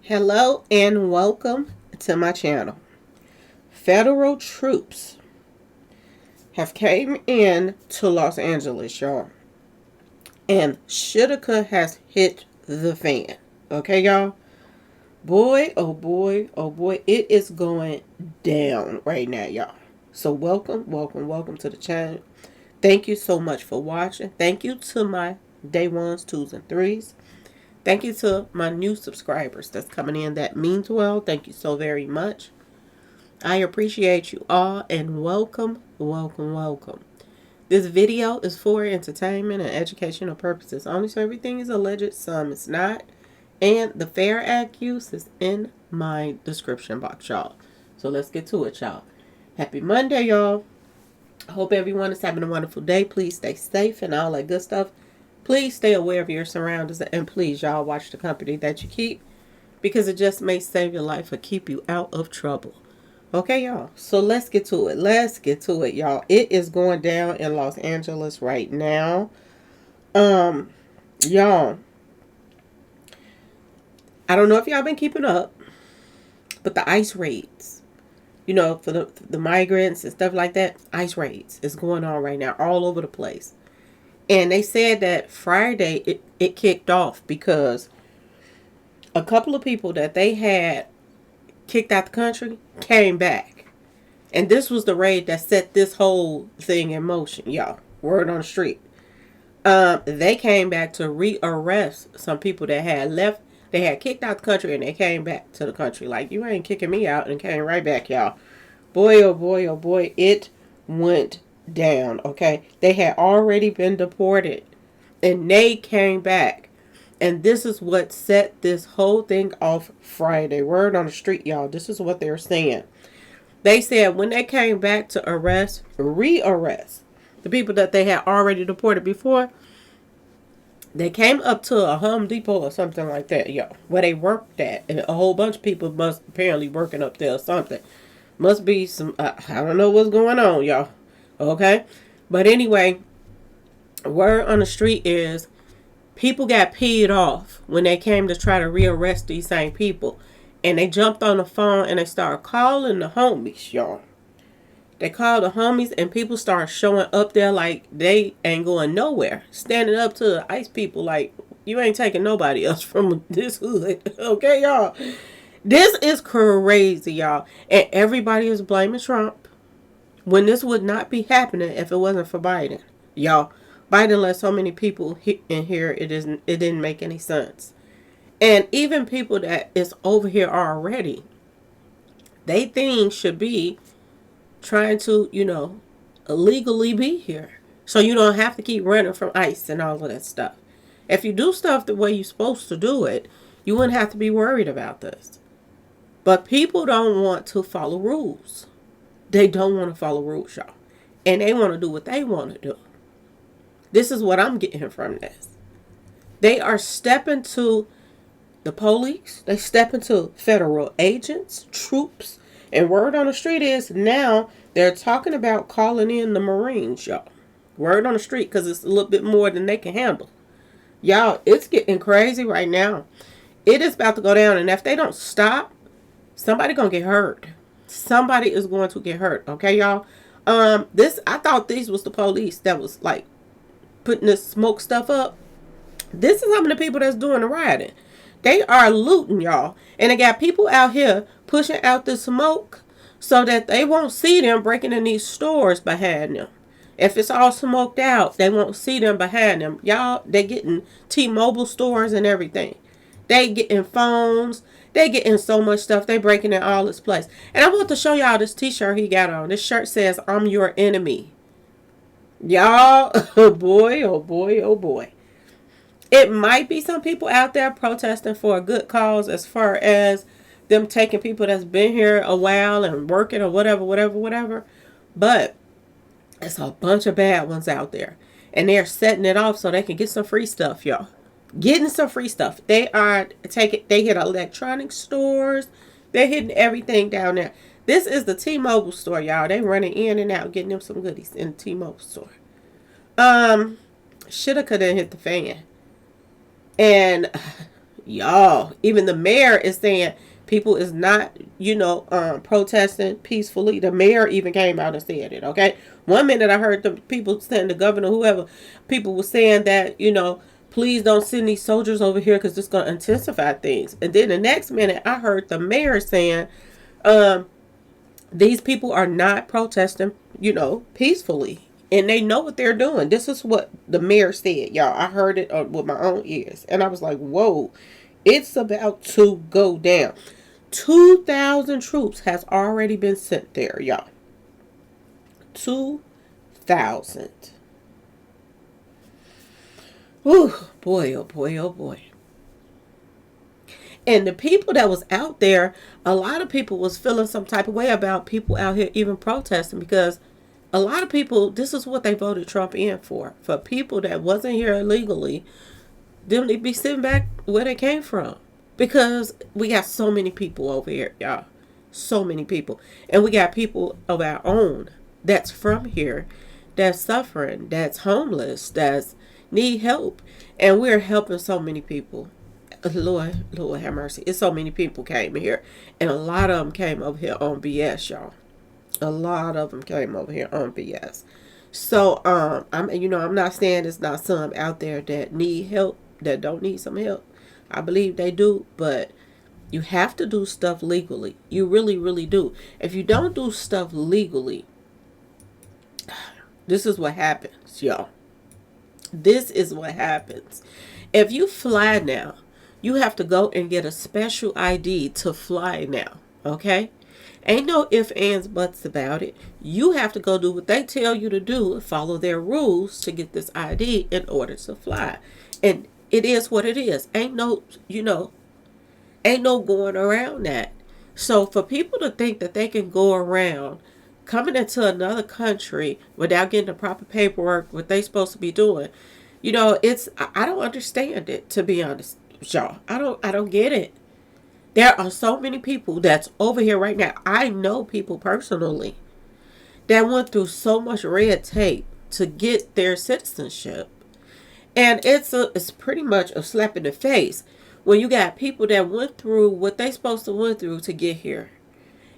Hello and welcome to my channel. Federal troops have came in to Los Angeles, y'all. And Shitka has hit the fan. Okay, y'all? Boy, oh boy, oh boy. It is going down right now, y'all. So welcome to the channel. Thank you so much for watching. Thank you to my day ones, twos, and threes. Thank you to my new subscribers that's coming in. That means well. Thank you so very much. I appreciate you all and welcome. This video is for entertainment and educational purposes only, so everything is alleged, some is not. And the Fair Act use is in my description box, y'all. So let's get to it, y'all. Happy Monday, y'all. I hope everyone is having a wonderful day. Please stay safe and all that good stuff. Please stay aware of your surroundings, and please, y'all, watch the company that you keep, because it just may save your life or keep you out of trouble. Okay, y'all. So let's get to it. Y'all. It is going down in Los Angeles right now. Y'all. I don't know if y'all been keeping up, but the ICE raids, for the migrants and stuff like that, ICE raids is going on right now all over the place. And they said that Friday it kicked off because a couple of people that they had kicked out the country came back. And this was the raid that set this whole thing in motion, y'all. Word on the street. They came back to rearrest some people that had left. They had kicked out the country and they came back to the country. Like, you ain't kicking me out, and came right back, y'all. Boy, oh boy, oh boy. It went down, okay? They had already been deported and they came back. And this is what set this whole thing off Friday. Word on the street, y'all. This is what they're saying. They said when they came back to rearrest the people that they had already deported before, they came up to a Home Depot or something like that, yo, where they worked at. And a whole bunch of people must apparently working up there or something. Must be some, I don't know what's going on, y'all. Okay? But anyway, word on the street is people got peed off when they came to try to rearrest these same people. And they jumped on the phone and they started calling the homies, y'all. They called the homies and people started showing up there like they ain't going nowhere. Standing up to the ICE people like, you ain't taking nobody else from this hood. Okay, y'all? This is crazy, y'all. And everybody is blaming Trump when this would not be happening if it wasn't for Biden. Y'all, Biden let so many people in here, it didn't make any sense. And even people that is over here already, they things should be trying to, illegally be here. So you don't have to keep running from ICE and all of that stuff. If you do stuff the way you're supposed to do it, you wouldn't have to be worried about this. But people don't want to follow rules. They don't want to follow rules, y'all. And they want to do what they want to do. This is what I'm getting from this. They are stepping to the police. They step into federal agents, troops. And word on the street is now they're talking about calling in the Marines, y'all. Word on the street, because it's a little bit more than they can handle. Y'all, it's getting crazy right now. It is about to go down. And if they don't stop, somebody going to get hurt. Somebody is going to get hurt. Okay, y'all? I thought these was the police that was like putting this smoke stuff up. This is some of the people that's doing the rioting. They are looting, y'all. And they got people out here pushing out the smoke so that they won't see them breaking in these stores behind them. If it's all smoked out, they won't see them behind them. Y'all, they getting T-Mobile stores and everything. They getting phones. They getting so much stuff. They breaking in all this place. And I want to show y'all this t-shirt he got on. This shirt says, "I'm your enemy." Y'all, oh boy, oh boy, oh boy. It might be some people out there protesting for a good cause as far as them taking people that's been here a while and working or whatever. But it's a bunch of bad ones out there. And they're setting it off so they can get some free stuff, y'all. Getting some free stuff. They hit electronic stores. They're hitting everything down there. This is the T-Mobile store, y'all. They running in and out, getting them some goodies in the T-Mobile store. Shoulda, coulda hit the fan. And Y'all, even the mayor is saying people is not, protesting peacefully. The mayor even came out and said it, okay? One minute I heard the people saying, the governor, whoever, people were saying that, please don't send these soldiers over here because it's going to intensify things. And then the next minute I heard the mayor saying, these people are not protesting, peacefully. And they know what they're doing. This is what the mayor said, y'all. I heard it with my own ears. And I was like, whoa, it's about to go down. 2,000 troops has already been sent there, y'all. 2,000. Whew, boy, oh boy, oh boy. And the people that was out there, a lot of people was feeling some type of way about people out here even protesting, because a lot of people, this is what they voted Trump in for. For people that wasn't here illegally, them to be sitting back where they came from. Because we got so many people over here, y'all. So many people. And we got people of our own that's from here, that's suffering, that's homeless, that's need help. And we're helping so many people. Lord have mercy. It's so many people came here. And a lot of them came over here on BS, y'all. A lot of them came over here on BS. So, I'm not saying there's not some out there that need help, that don't need some help. I believe they do, but you have to do stuff legally. You really, really do. If you don't do stuff legally, this is what happens, y'all. This is what happens. If you fly now, you have to go and get a special ID to fly now, okay? Ain't no ifs, ands, buts about it. You have to go do what they tell you to do, follow their rules to get this ID in order to fly. And it is what it is. Ain't no going around that. So for people to think that they can go around coming into another country without getting the proper paperwork, what they supposed to be doing, I don't understand it, to be honest, y'all. I don't get it. There are so many people that's over here right now. I know people personally that went through so much red tape to get their citizenship. And it's pretty much a slap in the face when you got people that went through what they supposed to went through to get here.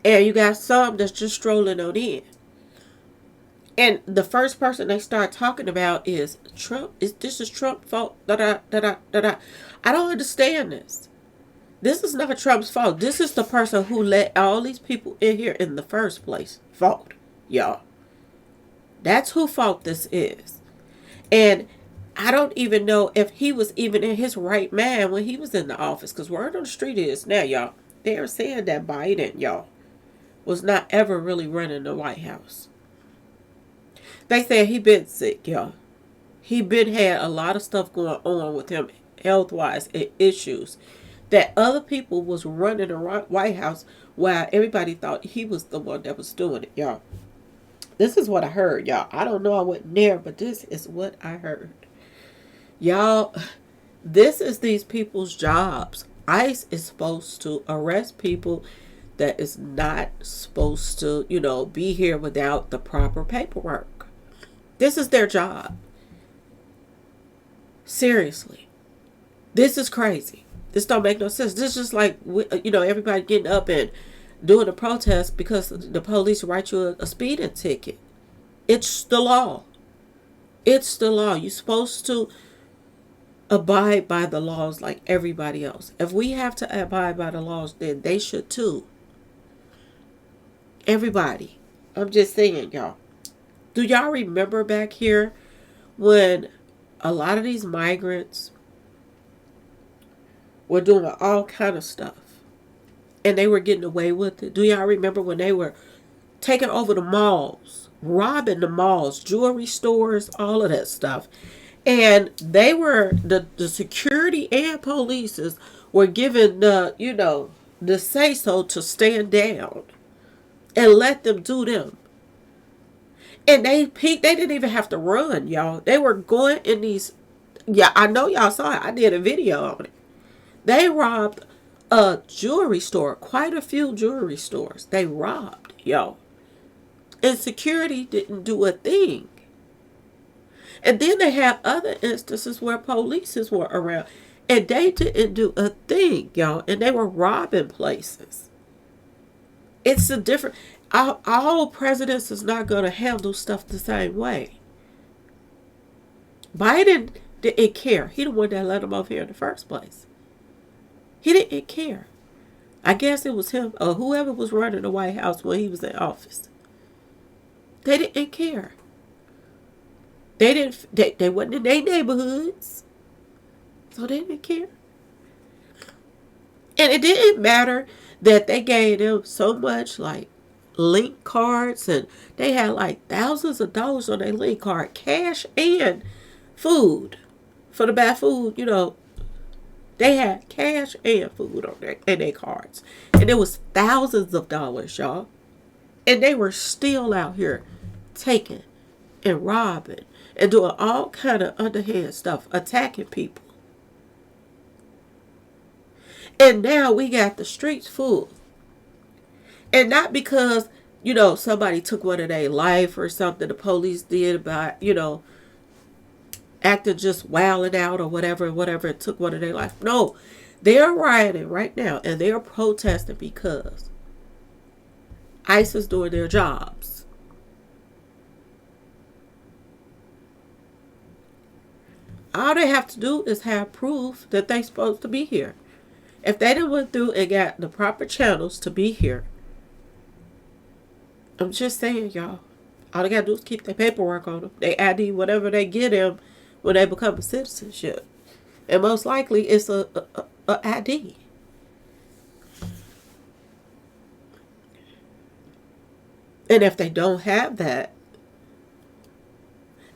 And you got some that's just strolling on in. And the first person they start talking about is Trump. This is Trump's fault. Da-da. I don't understand this. This is not Trump's fault. This is the person who let all these people in here in the first place fault, y'all. That's who fault this is. And I don't even know if he was even in his right mind when he was in the office. Because word on the street is now, y'all, they're saying that Biden, y'all, was not ever really running the White House. They said he been sick, y'all. He been had a lot of stuff going on with him health-wise and issues. That other people was running the White House while everybody thought he was the one that was doing it, y'all. This is what I heard, y'all. I don't know, I wasn't there, but this is what I heard. Y'all, this is these people's jobs. ICE is supposed to arrest people that is not supposed to, be here without the proper paperwork. This is their job. Seriously. This is crazy. This don't make no sense. This is just like, everybody getting up and doing a protest because the police write you a speeding ticket. It's the law. It's the law. You're supposed to abide by the laws like everybody else. If we have to abide by the laws, then they should too. Everybody. I'm just saying, y'all. Do y'all remember back here when a lot of these migrants were doing all kind of stuff and they were getting away with it? Do y'all remember when they were taking over the malls, robbing the malls, jewelry stores, all of that stuff? And they were, the security and police were given the say-so to stand down and let them do them. And they didn't even have to run, y'all. They were going in these, I know y'all saw it. I did a video on it. They robbed a jewelry store, quite a few jewelry stores. They robbed, y'all. And security didn't do a thing. And then they have other instances where police were around And they didn't do a thing, y'all. And they were robbing places. It's a different. All presidents is not going to handle stuff the same way. Biden didn't care. He the one that let him over here in the first place. He didn't care. I guess it was him or whoever was running the White House when he was in office. They didn't care. They didn't. They wasn't in their neighborhoods, so they didn't care. And it didn't matter that they gave them so much like link cards, and they had like thousands of dollars on their link card, cash and food. For the bad food, they had cash and food on their cards. And it was thousands of dollars, y'all. And they were still out here taking and robbing and doing all kind of underhand stuff, attacking people. And now we got the streets full. And not because, somebody took one of their life or something the police did about, acting just wilding out or whatever, it took one of their life. No, they're rioting right now and they're protesting because ICE is doing their jobs. All they have to do is have proof that they're supposed to be here. If they didn't went through and got the proper channels to be here, I'm just saying, y'all, all they got to do is keep their paperwork on them. They ID, whatever they get them when they become a citizenship. And most likely it's a ID. And if they don't have that,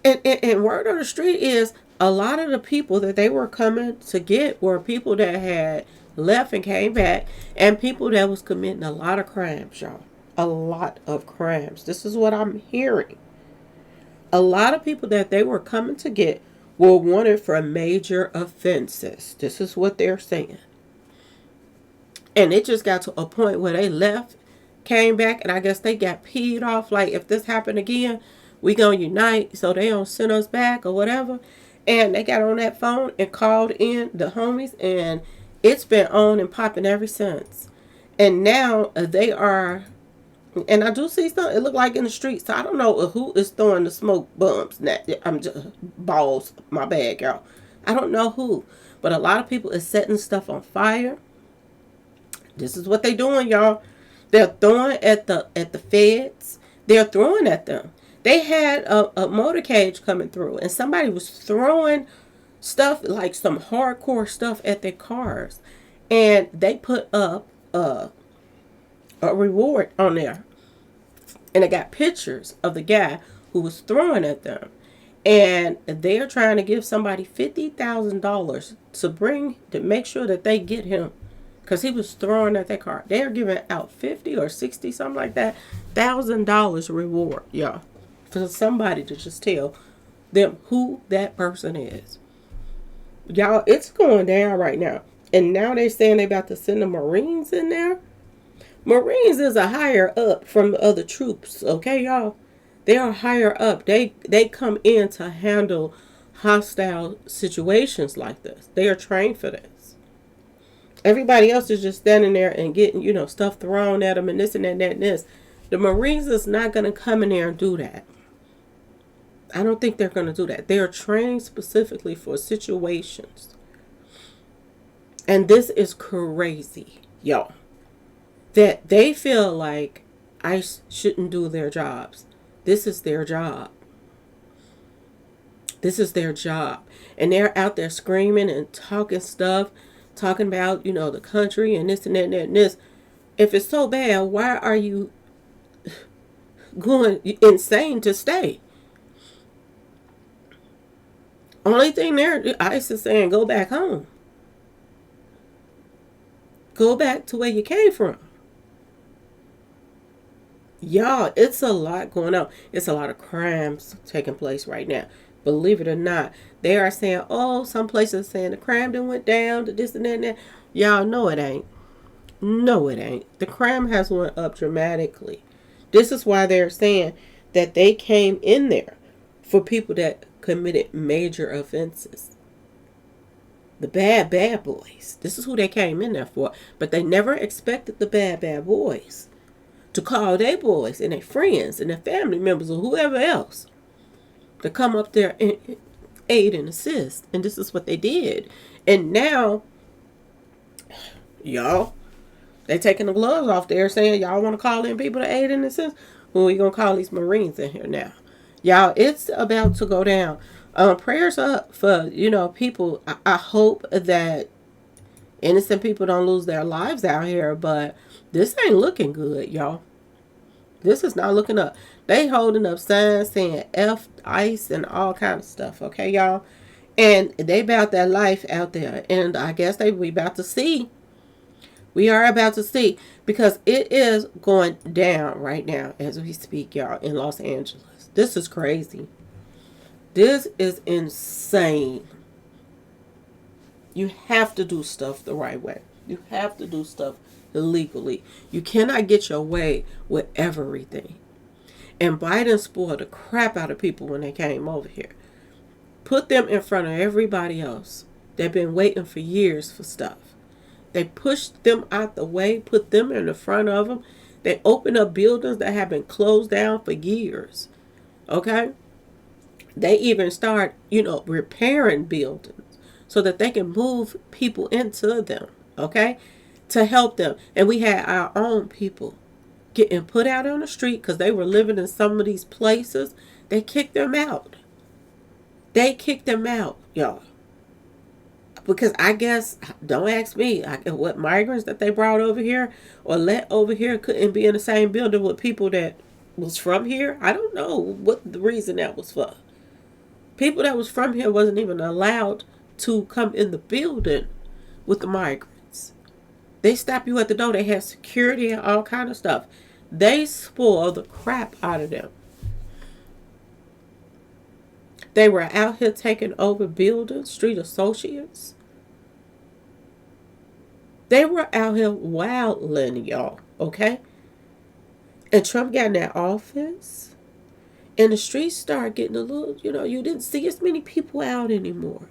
and word on the street is a lot of the people that they were coming to get were people that had left and came back, and people that was committing a lot of crimes, y'all. A lot of crimes. This is what I'm hearing. A lot of people that they were coming to get were wanted for major offenses. This is what they're saying. And it just got to a point where they left, came back, and I guess they got peed off. Like, if this happened again, we gonna unite so they don't send us back or whatever. And they got on that phone and called in the homies, and it's been on and popping ever since. And now they are, and I do see something, it look like in the streets. So I don't know who is throwing the smoke bombs. I'm just, balls, my bad, y'all. I don't know who. But a lot of people is setting stuff on fire. This is what they doing, y'all. They're throwing at the feds. They're throwing at them. They had a motorcade coming through, and somebody was throwing stuff, like some hardcore stuff, at their cars. And they put up a reward on there. And they got pictures of the guy who was throwing at them. And they're trying to give somebody $50,000 to make sure that they get him. Because he was throwing at their car. They're giving out 50 or 60, something like that, $1,000 reward, y'all. For somebody to just tell them who that person is. Y'all, it's going down right now. And now they're saying they're about to send the Marines in there. Marines is a higher up from the other troops, okay, y'all? They are higher up. They come in to handle hostile situations like this. They are trained for this. Everybody else is just standing there and getting, stuff thrown at them and this and that and this. The Marines is not going to come in there and do that. I don't think they're going to do that. They are trained specifically for situations. And this is crazy, y'all. That they feel like ICE shouldn't do their jobs. This is their job. This is their job. And they're out there screaming and talking stuff, talking about, the country and this and that and that and this. If it's so bad, why are you going insane to stay? Only thing ICE is saying, go back home. Go back to where you came from. Y'all, it's a lot going on. It's a lot of crimes taking place right now. Believe it or not. They are saying, some places are saying the crime done went down to this and that and that. Y'all, no it ain't. No it ain't. The crime has went up dramatically. This is why they're saying that they came in there for people that committed major offenses. The bad boys. This is who they came in there for. But they never expected the bad boys to call their boys and their friends and their family members or whoever else to come up there and aid and assist. And this is what they did. And now, y'all, they taking the gloves off there saying, y'all want to call in people to aid and assist? Well, we going to call these Marines in here now. Y'all, it's about to go down. Prayers up for, people. I hope that innocent people don't lose their lives out here, but this ain't looking good, y'all. This is not looking up. They holding up signs saying F ICE and all kind of stuff, okay, y'all? And they about that life out there. And I guess we about to see. We are about to see, because it is going down right now as we speak, y'all, in Los Angeles. This is crazy. This is insane. You have to do stuff the right way. You have to do stuff illegally. You cannot get your way with everything. And Biden spoiled the crap out of people when they came over here. Put them in front of everybody else. They've been waiting for years for stuff. They pushed them out the way, put them in the front of them. They opened up buildings that have been closed down for years. Okay? They even start, repairing buildings so that they can move people into them, okay, to help them. And we had our own people getting put out on the street because they were living in some of these places. They kicked them out. They kicked them out, y'all. Because I guess, don't ask me, what migrants that they brought over here or let over here couldn't be in the same building with people that was from here. I don't know what the reason that was for. People that was from here wasn't even allowed to come in the building with the migrants. They stop you at the door. They have security and all kind of stuff. They spoil the crap out of them. They were out here taking over buildings, street associates. They were out here wilding, y'all, okay? And Trump got in that office. And the streets start getting a little, you didn't see as many people out anymore.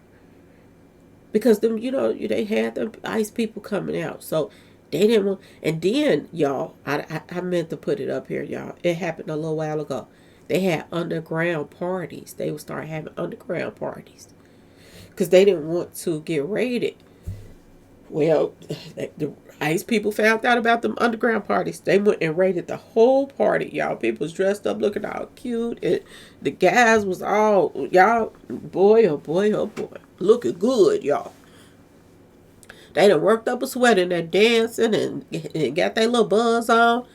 Because them, they had the ICE people coming out. So they didn't want, and then, y'all, I meant to put it up here, y'all. It happened a little while ago. They had underground parties. They would start having underground parties. Because they didn't want to get raided. Well, the ICE people found out about them underground parties. They went and raided the whole party, y'all. People was dressed up looking all cute. And the guys was all, y'all, boy, oh boy, oh boy. Looking good, y'all. They done worked up a sweat in there dancing and got their little buzz on.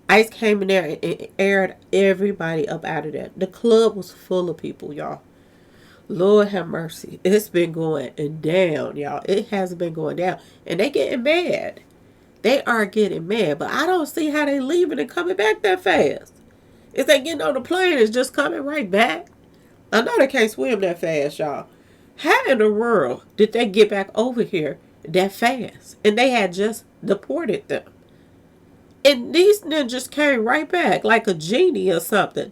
ICE came in there and aired everybody up out of there. The club was full of people, y'all. Lord have mercy. It's been going down, y'all. It has been going down. And they getting mad. They are getting mad. But I don't see how they leaving and coming back that fast. If they getting on the plane, it's just coming right back. I know they can't swim that fast, y'all. How in the world did they get back over here that fast? And they had just deported them. And these ninjas came right back like a genie or something.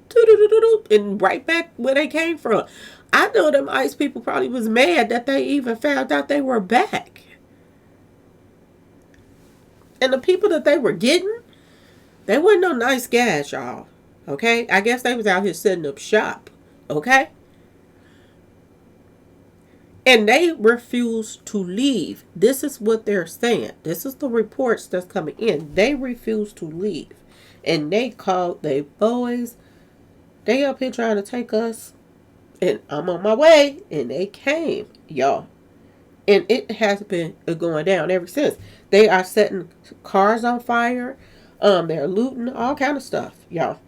And right back where they came from. I know them ICE people probably was mad that they even found out they were back. And the people that they were getting, they weren't no nice guys, y'all. Okay? I guess they was out here setting up shop. Okay? And they refused to leave. This is what they're saying. This is the reports that's coming in. They refused to leave. And they called their boys. They up here trying to take us. And I'm on my way. And they came, y'all. And it has been going down ever since. They are setting cars on fire. They're looting. All kind of stuff, y'all.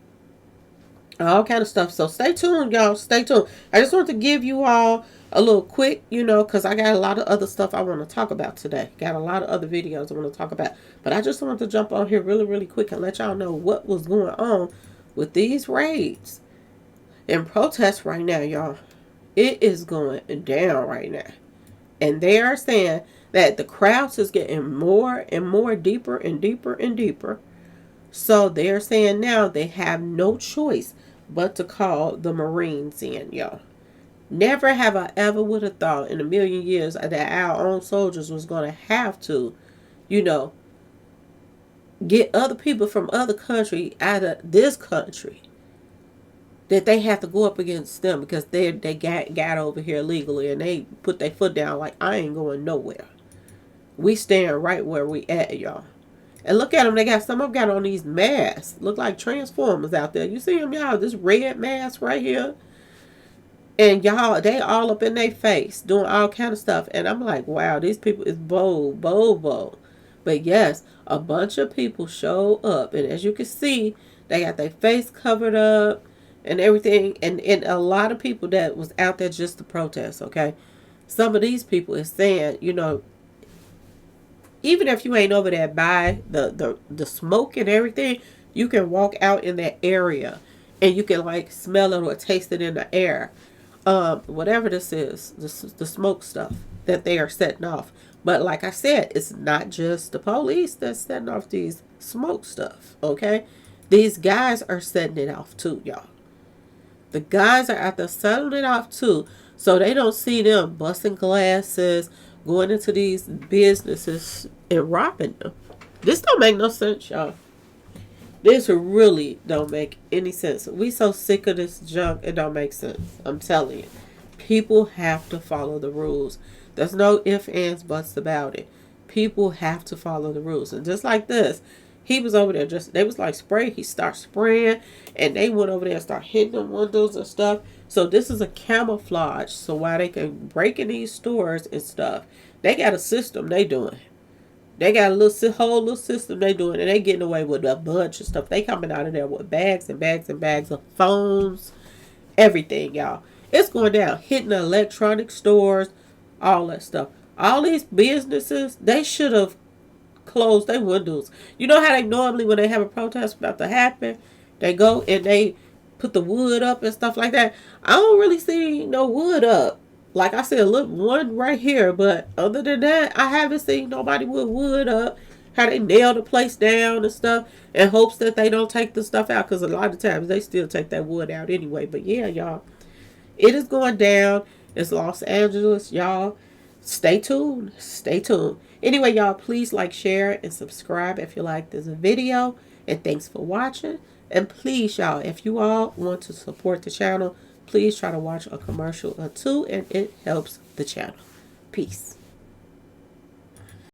All kind of stuff. So stay tuned, y'all. Stay tuned. I just want to give you all a little quick, because I got a lot of other stuff I want to talk about today. Got a lot of other videos I want to talk about. But I just wanted to jump on here really, really quick and let y'all know what was going on with these raids and protests right now, y'all. It is going down right now. And they are saying that the crowds is getting more and more deeper and deeper and deeper. So they're saying now they have no choice but to call the Marines in, y'all. Never have I ever would have thought in a million years that our own soldiers was going to have to, you know, get other people from other country out of this country. That they have to go up against them because they got over here legally and they put their foot down like, I ain't going nowhere. We stand right where we at, y'all. And look at them. They got some of them got on these masks. Look like transformers out there. You see them, y'all? This red mask right here. And y'all, they all up in their face doing all kind of stuff. And I'm like, wow, these people is bold, bold, bold. But yes, a bunch of people show up. And as you can see, they got their face covered up and everything. And a lot of people that was out there just to protest, okay? Some of these people is saying, you know, even if you ain't over there by the smoke and everything, you can walk out in that area and you can like smell it or taste it in the air. Whatever this is, the smoke stuff that they are setting off. But like I said, it's not just the police that's setting off these smoke stuff, okay? These guys are setting it off too, y'all. The guys are out there setting it off too, so they don't see them busting glasses, going into these businesses and robbing them. This don't make no sense, y'all. This really don't make any sense. We so sick of this junk, it don't make sense. I'm telling you. People have to follow the rules. There's no ifs, ands, buts about it. People have to follow the rules. And just like this, he was over there they was like spray. He started spraying and they went over there and started hitting them windows and stuff. So this is a camouflage. So while they can break in these stores and stuff, they got a system they doing. They got a whole little system they doing, and they getting away with a bunch of stuff. They coming out of there with bags and bags and bags of phones, everything, y'all. It's going down, hitting the electronic stores, all that stuff. All these businesses, they should have closed their windows. You know how they normally, when they have a protest about to happen, they go and they put the wood up and stuff like that. I don't really see no wood up. Like I said, look, one right here. But other than that, I haven't seen nobody with wood up. How they nail the place down and stuff in hopes that they don't take the stuff out. Because a lot of times they still take that wood out anyway. But yeah, y'all, it is going down. It's Los Angeles, y'all. Stay tuned. Stay tuned. Anyway, y'all, please like, share, and subscribe if you like this video. And thanks for watching. And please, y'all, if you all want to support the channel, please try to watch a commercial or two, and it helps the channel. Peace.